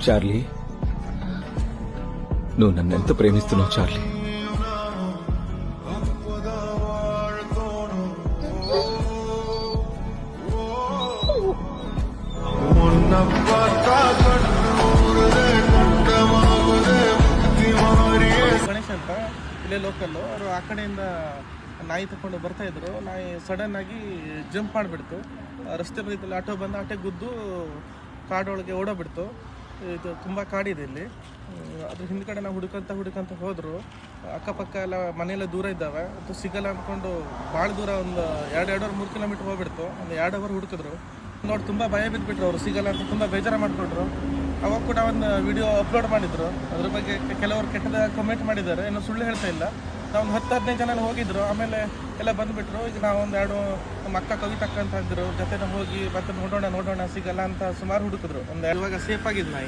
Charlie, నువ్వు నన్నెంత ప్రేమిస్తున్నావు Charlie. Ganesh ಅಂತ ಇಲ್ಲೇ ಲೋಕಲ್ಲು ಅವರು ಆ ಕಡೆಯಿಂದ ನಾಯಿ ತಗೊಂಡು ಬರ್ತಾ ಇದ್ರು. ನಾಯಿ ಸಡನ್ ಆಗಿ ಜಂಪ್ ಮಾಡಿಬಿಡ್ತು. ರಸ್ತೆ ಬದಿಯಲ್ಲಿ ಆಟೋ ಬಂದು ಆಟೋ ಗುದ್ದು ಕಾಡೊಳಗೆ ಓಡೋಗ್ಬಿಡ್ತು. ಇದು ತುಂಬ ಕಾಡಿದೆ ಇಲ್ಲಿ. ಅದ್ರ ಹಿಂದ್ಗಡೆ ನಾವು ಹುಡುಕಂತ ಹೋದ್ರು. ಅಕ್ಕಪಕ್ಕ ಎಲ್ಲ ಮನೆಯೆಲ್ಲ ದೂರ ಇದ್ದಾವೆ. ಅದು ಸಿಗಲ್ಲ ಅಂದ್ಕೊಂಡು ಭಾಳ ದೂರ ಒಂದು 2-3 ಕಿಲೋಮೀಟರ್ ಹೋಗ್ಬಿಡ್ತು. ಒಂದು 2 ಅವರ್ ಹುಡುಕಿದ್ರು. ನೋಡಿ ತುಂಬ ಭಯ ಬಿದ್ದುಬಿಟ್ರು. ಅವರು ಸಿಗಲ್ಲ ಅಂತ ತುಂಬ ಬೇಜಾರು ಮಾಡಿಕೊಂಡ್ರು. ಅವಾಗ ಕೂಡ ಒಂದು ವಿಡಿಯೋ ಅಪ್ಲೋಡ್ ಮಾಡಿದ್ರು. ಅದ್ರ ಬಗ್ಗೆ ಕೆಲವರು ಕೆಟ್ಟದ ಕಮೆಂಟ್ ಮಾಡಿದ್ದಾರೆ. ಇನ್ನೂ ಸುಳ್ಳು ಹೇಳ್ತಾ ಇಲ್ಲ. ನಾವು ಒಂದು 10-15 ಜನ ಹೋಗಿದ್ರು. ಆಮೇಲೆ ಎಲ್ಲ ಬಂದುಬಿಟ್ರು. ಈಗ ನಾವು ನಮ್ಮ ಅಕ್ಕ ಕವಿತಕ್ಕ ಅಂತ ಇದ್ರು ಜೊತೆ ಹೋಗಿ ಮತ್ತೆ ನೋಡೋಣ ಸಿಗಲ್ಲ ಅಂತ ಸುಮಾರು ಹುಡುಕಿದ್ರು. ಇವಾಗ ಸೇಫ್ ಆಗಿದ್ದು ನಾಯಿ.